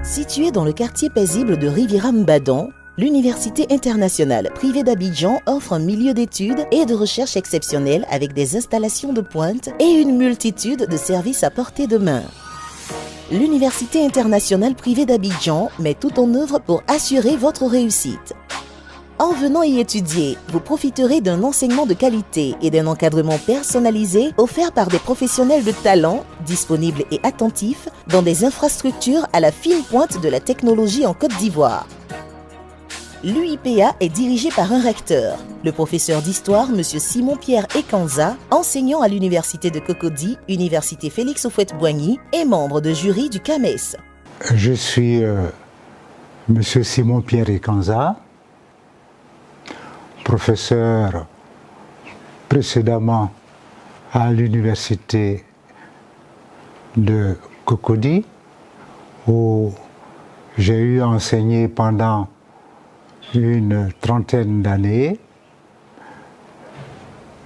Située dans le quartier paisible de Riviera-Mbadon, l'Université internationale privée d'Abidjan offre un milieu d'études et de recherche exceptionnel avec des installations de pointe et une multitude de services à portée de main. L'Université internationale privée d'Abidjan met tout en œuvre pour assurer votre réussite. En venant y étudier, vous profiterez d'un enseignement de qualité et d'un encadrement personnalisé offert par des professionnels de talent, disponibles et attentifs, dans des infrastructures à la fine pointe de la technologie en Côte d'Ivoire. L'UIPA est dirigé par un recteur, le professeur d'histoire M. Simon-Pierre Ekanza, enseignant à l'Université de Cocody, Université Félix Houphouët-Boigny et membre de jury du CAMES. Je suis M. Simon-Pierre Ekanza, professeur précédemment à l'Université de Cocody, où j'ai eu à enseigner pendant une trentaine d'années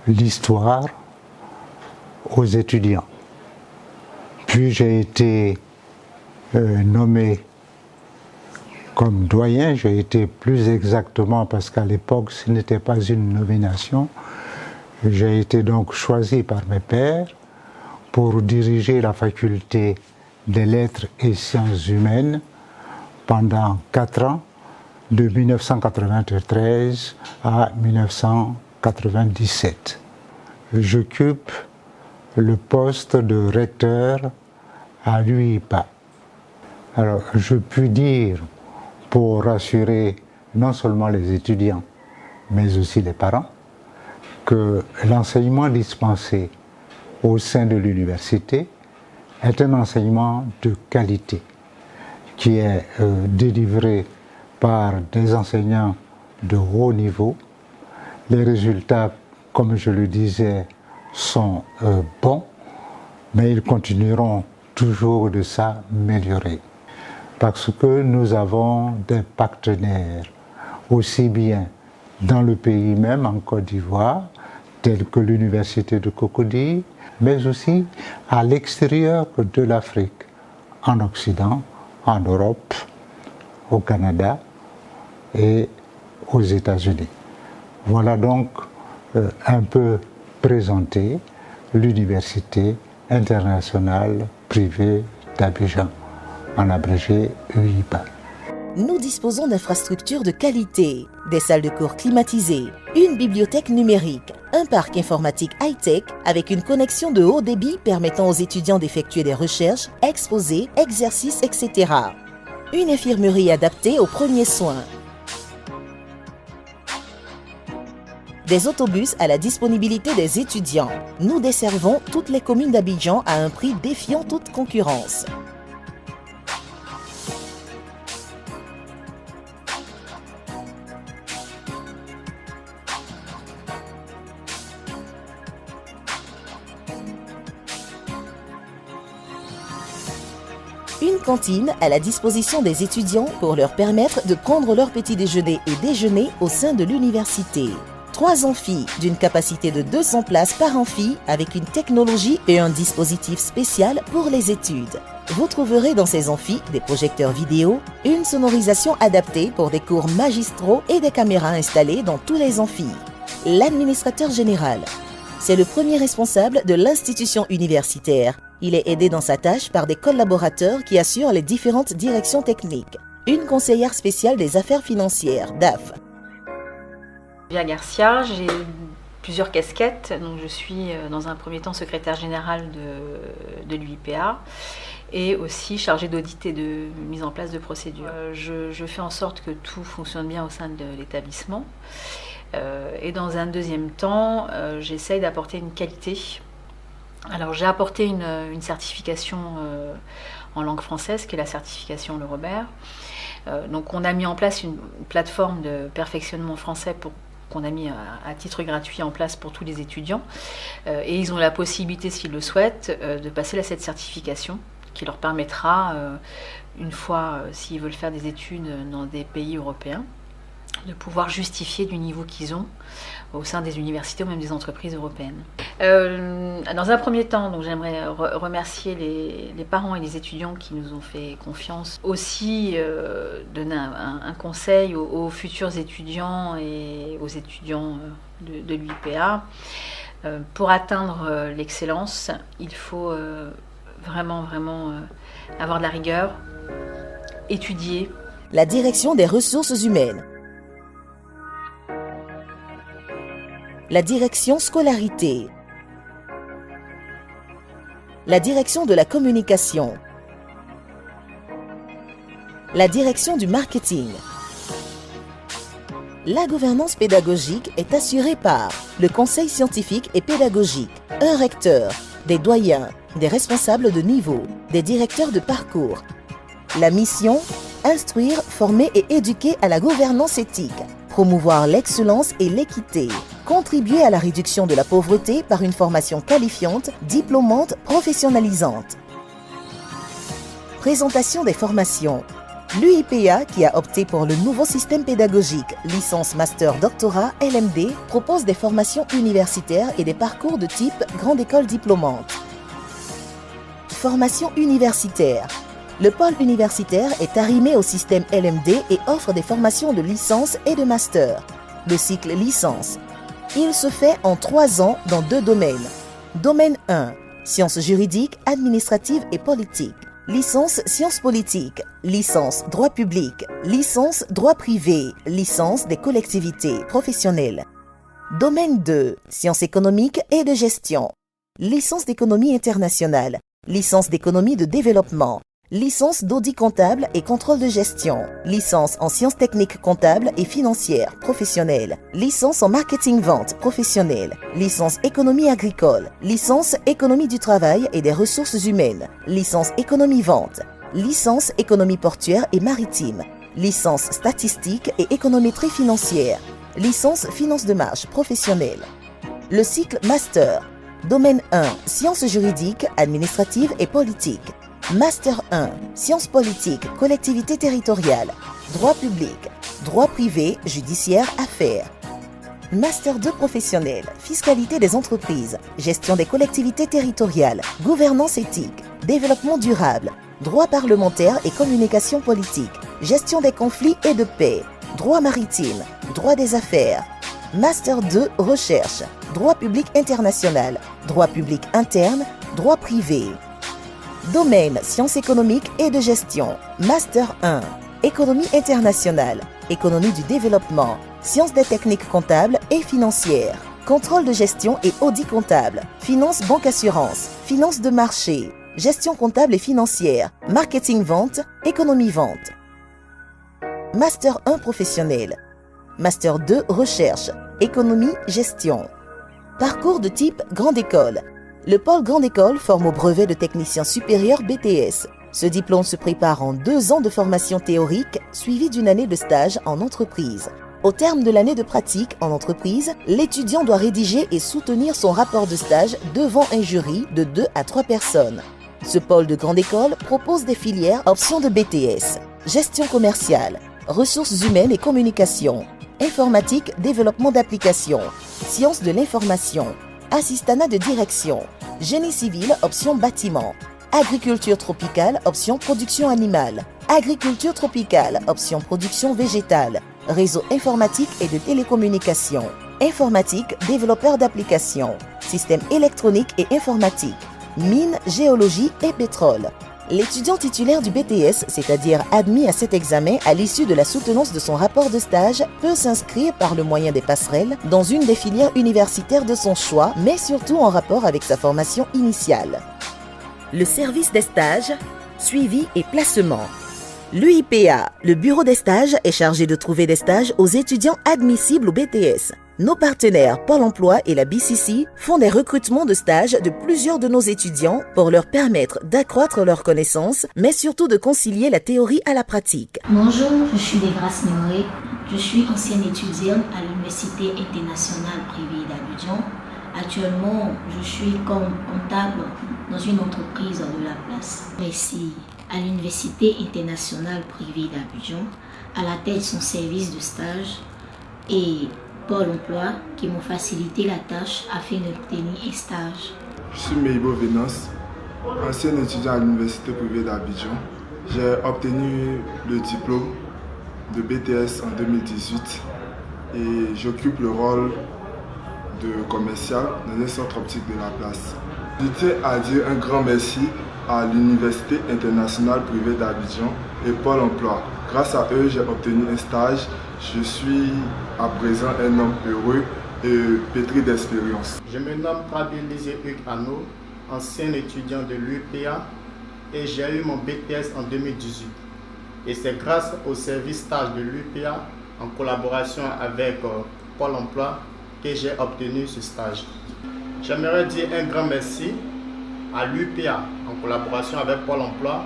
l'histoire aux étudiants. Puis j'ai été nommé comme doyen, j'ai été plus exactement, parce qu'à l'époque ce n'était pas une nomination, j'ai été donc choisi par mes pairs pour diriger la faculté des lettres et sciences humaines pendant 4 ans, de 1993 à 1997. J'occupe le poste de recteur à l'UIPA. Alors, je puis dire, pour rassurer non seulement les étudiants, mais aussi les parents, que l'enseignement dispensé au sein de l'université est un enseignement de qualité qui est délivré par des enseignants de haut niveau. Les résultats, comme je le disais, sont bons, mais ils continueront toujours de s'améliorer. Parce que nous avons des partenaires, aussi bien dans le pays même, en Côte d'Ivoire, tels que l'Université de Cocody, mais aussi à l'extérieur de l'Afrique, en Occident, en Europe, au Canada et aux États-Unis. Voilà donc un peu présenté l'Université internationale privée d'Abidjan, en abrégé UIPA. Nous disposons d'infrastructures de qualité, des salles de cours climatisées, une bibliothèque numérique, un parc informatique high-tech avec une connexion de haut débit permettant aux étudiants d'effectuer des recherches, exposés, exercices, etc. Une infirmerie adaptée aux premiers soins. Des autobus à la disponibilité des étudiants. Nous desservons toutes les communes d'Abidjan à un prix défiant toute concurrence. Une cantine à la disposition des étudiants pour leur permettre de prendre leur petit déjeuner et déjeuner au sein de l'université. 3 amphis d'une capacité de 200 places par amphi avec une technologie et un dispositif spécial pour les études. Vous trouverez dans ces amphis des projecteurs vidéo, une sonorisation adaptée pour des cours magistraux et des caméras installées dans tous les amphis. L'administrateur général, c'est le premier responsable de l'institution universitaire. Il est aidé dans sa tâche par des collaborateurs qui assurent les différentes directions techniques. Une conseillère spéciale des affaires financières, DAF. Via Garcia, j'ai plusieurs casquettes. Donc, je suis dans un premier temps secrétaire générale de l'UIPA et aussi chargée d'audit et de mise en place de procédures. Je fais en sorte que tout fonctionne bien au sein de l'établissement. Et dans un deuxième temps, j'essaye d'apporter une qualité. Alors j'ai apporté une certification en langue française qui est la certification Le Robert. Donc on a mis en place une plateforme de perfectionnement français qu'on a mis à titre gratuit en place pour tous les étudiants. Et ils ont la possibilité, s'ils le souhaitent, de passer cette certification qui leur permettra, une fois s'ils veulent faire des études dans des pays européens, de pouvoir justifier du niveau qu'ils ont au sein des universités ou même des entreprises européennes. Dans un premier temps, donc, j'aimerais remercier les parents et les étudiants qui nous ont fait confiance. Aussi donner un conseil aux futurs étudiants et aux étudiants de l'UIPA. Pour atteindre l'excellence, il faut vraiment avoir de la rigueur, étudier. La direction des ressources humaines. La direction scolarité. La direction de la communication. La direction du marketing. La gouvernance pédagogique est assurée par le conseil scientifique et pédagogique, un recteur, des doyens, des responsables de niveau, des directeurs de parcours. La mission, instruire, former et éduquer à la gouvernance éthique, promouvoir l'excellence et l'équité, contribuer à la réduction de la pauvreté par une formation qualifiante, diplômante, professionnalisante. Présentation des formations. L'UIPA, qui a opté pour le nouveau système pédagogique, licence, master, doctorat, LMD, propose des formations universitaires et des parcours de type grande école diplômante. Formation universitaire. Le pôle universitaire est arrimé au système LMD et offre des formations de licence et de master. Le cycle licence. Il se fait en 3 ans dans 2 domaines. Domaine 1, sciences juridiques, administratives et politiques. Licence sciences politiques, licence droit public, licence droit privé, licence des collectivités professionnelles. Domaine 2, sciences économiques et de gestion. Licence d'économie internationale, licence d'économie de développement, licence d'audit comptable et contrôle de gestion, licence en sciences techniques comptables et financières professionnelles, licence en marketing-vente professionnelle, licence économie agricole, licence économie du travail et des ressources humaines, licence économie-vente, licence économie portuaire et maritime, licence statistique et économétrie financière, licence finance de marge professionnelle. Le cycle master, domaine 1, sciences juridiques, administratives et politiques. Master 1, sciences politiques, collectivité territoriale, droit public, droit privé, judiciaire, affaires. Master 2 professionnel, fiscalité des entreprises, gestion des collectivités territoriales, gouvernance éthique, développement durable, droit parlementaire et communication politique, gestion des conflits et de paix, droit maritime, droit des affaires. Master 2 recherche, droit public international, droit public interne, droit privé. Domaine sciences économiques et de gestion. Master 1. Économie internationale, économie du développement, sciences des techniques comptables et financières, contrôle de gestion et audit comptable, finance banque assurance, finance de marché, gestion comptable et financière, marketing vente, économie vente. Master 1 professionnel. Master 2 recherche, économie gestion. Parcours de type grande école. Le pôle Grande École forme au brevet de technicien supérieur BTS. Ce diplôme se prépare en 2 ans de formation théorique, suivie d'une année de stage en entreprise. Au terme de l'année de pratique en entreprise, l'étudiant doit rédiger et soutenir son rapport de stage devant un jury de 2 à 3 personnes. Ce pôle de Grande École propose des filières options de BTS, gestion commerciale, ressources humaines et communication, informatique, développement d'applications, sciences de l'information, assistanat de direction, génie civil, option bâtiment, agriculture tropicale, option production animale, agriculture tropicale, option production végétale, réseau informatique et de télécommunications, informatique, développeur d'applications, système électronique et informatique, mines, géologie et pétrole. L'étudiant titulaire du BTS, c'est-à-dire admis à cet examen à l'issue de la soutenance de son rapport de stage, peut s'inscrire par le moyen des passerelles dans une des filières universitaires de son choix, mais surtout en rapport avec sa formation initiale. Le service des stages, suivi et placement. L'UIPA, le bureau des stages, est chargé de trouver des stages aux étudiants admissibles au BTS. Nos partenaires Pôle emploi et la BCC font des recrutements de stages de plusieurs de nos étudiants pour leur permettre d'accroître leurs connaissances, mais surtout de concilier la théorie à la pratique. Bonjour, je suis Desgrâces Mémoré. Je suis ancienne étudiante à l'Université internationale privée d'Abidjan. Actuellement, je suis comme comptable dans une entreprise de la place. Ici, à l'Université internationale privée d'Abidjan, à la tête de son service de stage, et Pôle emploi qui m'ont facilité la tâche afin d'obtenir un stage. Je suis Meibo Venance, ancien étudiant à l'université privée d'Abidjan. J'ai obtenu le diplôme de BTS en 2018 et j'occupe le rôle de commercial dans un centre optique de la place. Je tiens à dire un grand merci à l'Université internationale privée d'Abidjan et Pôle emploi. Grâce à eux, j'ai obtenu un stage. Je suis à présent un homme heureux et pétri d'expérience. Je me nomme Trabilisé Hugues Anno, ancien étudiant de l'UPA et j'ai eu mon BTS en 2018. Et c'est grâce au service stage de l'UPA, en collaboration avec Pôle emploi, que j'ai obtenu ce stage. J'aimerais dire un grand merci à l'UPA, en collaboration avec Pôle emploi,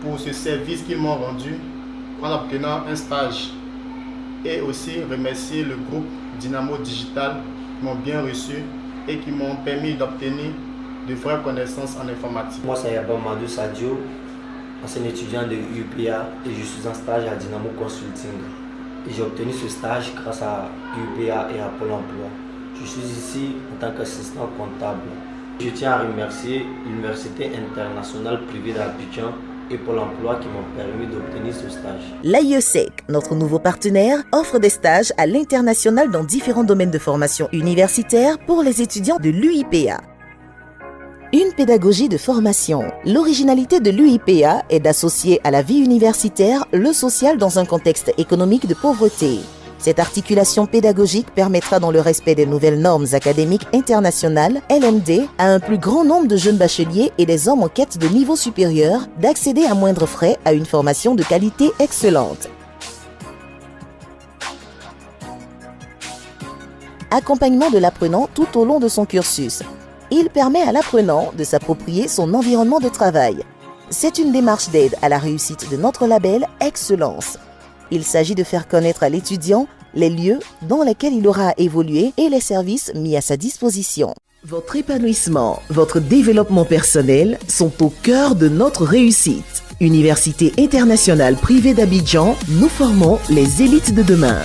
pour ce service qu'ils m'ont rendu en obtenant un stage. Et aussi remercier le groupe Dynamo Digital qui m'ont bien reçu et qui m'ont permis d'obtenir de vraies connaissances en informatique. Moi, c'est Yabam Madou Sadio, ancien étudiant de UPA et je suis en stage à Dynamo Consulting. Et j'ai obtenu ce stage grâce à UPA et à Pôle emploi. Je suis ici en tant qu'assistant comptable. Je tiens à remercier l'Université internationale privée d'Abidjan et Pôle emploi qui m'ont permis d'obtenir ce stage. L'AIESEC, notre nouveau partenaire, offre des stages à l'international dans différents domaines de formation universitaire pour les étudiants de l'UIPA. Une pédagogie de formation. L'originalité de l'UIPA est d'associer à la vie universitaire le social dans un contexte économique de pauvreté. Cette articulation pédagogique permettra, dans le respect des nouvelles normes académiques internationales, LMD, à un plus grand nombre de jeunes bacheliers et des hommes en quête de niveau supérieur d'accéder à moindre frais à une formation de qualité excellente. Accompagnement de l'apprenant tout au long de son cursus. Il permet à l'apprenant de s'approprier son environnement de travail. C'est une démarche d'aide à la réussite de notre label Excellence. Il s'agit de faire connaître à l'étudiant les lieux dans lesquels il aura évolué et les services mis à sa disposition. Votre épanouissement, votre développement personnel sont au cœur de notre réussite. Université internationale privée d'Abidjan, nous formons les élites de demain.